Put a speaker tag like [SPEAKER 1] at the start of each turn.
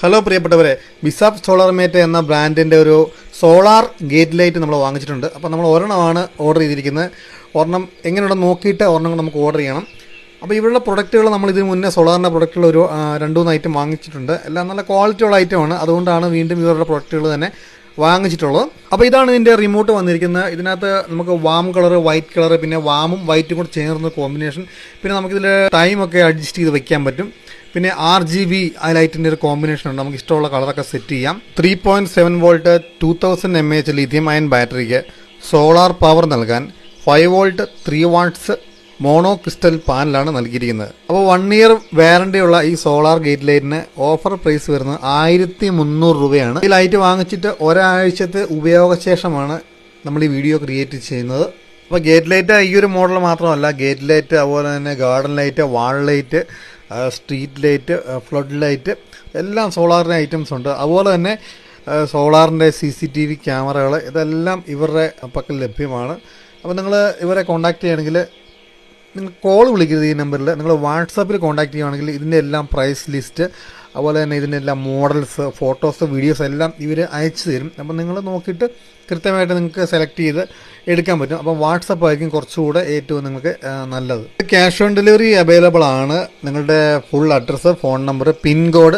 [SPEAKER 1] Hello പ്രിയപ്പെട്ടവരെ, ബിസാപ്പ് solar mate എന്ന ബ്രാൻഡിൻ്റെ ഒരു സോളാർ ഗേറ്റ് ലൈറ്റ് നമ്മൾ വാങ്ങിച്ചിട്ടുണ്ട്. അപ്പോൾ നമ്മൾ ഒരെണ്ണമാണ് ഓർഡർ ചെയ്തിരിക്കുന്നത്. ഒരെണ്ണം എങ്ങനെയുണ്ടെന്ന് നോക്കിയിട്ട് ഒരെണ്ണം നമുക്ക് ഓർഡർ ചെയ്യണം. അപ്പോൾ ഇവരുടെ പ്രൊഡക്റ്റുകൾ നമ്മൾ ഇതിന് മുന്നേ സോളാറിൻ്റെ പ്രൊഡക്റ്റുകൾ ഒരു 2-3 ഐറ്റം വാങ്ങിച്ചിട്ടുണ്ട്. എല്ലാം നല്ല ക്വാളിറ്റിയുള്ള ഐറ്റമാണ്. അതുകൊണ്ടാണ് വീണ്ടും ഇവരുടെ പ്രൊഡക്റ്റുകൾ തന്നെ വാങ്ങിച്ചിട്ടുള്ളത്. അപ്പോൾ ഇതാണ് ഇതിൻ്റെ റിമോട്ട് വന്നിരിക്കുന്നത്. ഇതിനകത്ത് നമുക്ക് വാം കളർ, വൈറ്റ് കളർ, പിന്നെ വാമും വൈറ്റും കൂടെ ചേർന്ന കോമ്പിനേഷൻ. പിന്നെ നമുക്കിതിൽ ടൈമൊക്കെ അഡ്ജസ്റ്റ് ചെയ്ത് വെക്കാൻ പറ്റും. പിന്നെ RGB ആ ലൈറ്റിൻ്റെ ഒരു കോമ്പിനേഷൻ ഉണ്ട്. നമുക്ക് ഇഷ്ടമുള്ള കളറൊക്കെ സെറ്റ് ചെയ്യാം. 3.7 വോൾട്ട് 2000 mAh ലിഥിയം അയൺ ബാറ്ററിക്ക് സോളാർ പവർ നൽകാൻ 5 വോൾട്ട് 3 വാട്ട്സ് മോണോ ക്രിസ്റ്റൽ പാനലാണ് നൽകിയിരിക്കുന്നത്. അപ്പോൾ 1 ഇയർ വാറണ്ടി ഉള്ള ഈ സോളാർ ഗേറ്റ് ലൈറ്റിന് ഓഫർ പ്രൈസ് വരുന്നത് 1300 രൂപയാണ്. ഈ ലൈറ്റ് വാങ്ങിച്ചിട്ട് ഒരാഴ്ചത്തെ ഉപയോഗശേഷമാണ് നമ്മൾ ഈ വീഡിയോ ക്രിയേറ്റ് ചെയ്യുന്നത്. അപ്പോൾ ഗേറ്റ് ലൈറ്റ് ഈ ഒരു മോഡൽ മാത്രമല്ല, ഗേറ്റ് ലൈറ്റ്, അതുപോലെ തന്നെ garden light, wall light, street light, flood light, എല്ലാം സോളാറിൻ്റെ ഐറ്റംസ് ഉണ്ട്. അതുപോലെ തന്നെ സോളാറിൻ്റെ CCTV ക്യാമറകൾ, ഇതെല്ലാം ഇവരുടെ പക്കൽ ലഭ്യമാണ്. അപ്പോൾ നിങ്ങൾ ഇവരെ കോൺടാക്ട് ചെയ്യുകയാണെങ്കിൽ നിങ്ങൾ കോൾ വിളിക്കരുത് ഈ നമ്പറിൽ. നിങ്ങൾ വാട്സാപ്പിൽ കോൺടാക്ട് ചെയ്യുകയാണെങ്കിൽ ഇതിൻ്റെ എല്ലാം പ്രൈസ് ലിസ്റ്റ്, അതുപോലെ തന്നെ ഇതിൻ്റെ എല്ലാം മോഡൽസ്, ഫോട്ടോസ്, വീഡിയോസ് എല്ലാം ഇവർ അയച്ചു തരും. അപ്പം നിങ്ങൾ നോക്കിയിട്ട് കൃത്യമായിട്ട് നിങ്ങൾക്ക് സെലക്ട് ചെയ്ത് എടുക്കാൻ പറ്റും. അപ്പം വാട്സപ്പ് ആയിരിക്കും കുറച്ചുകൂടെ ഏറ്റവും നിങ്ങൾക്ക് നല്ലത്. ക്യാഷ് ഓൺ ഡെലിവറി അവൈലബിൾ ആണ്. നിങ്ങളുടെ full address, phone number, pin code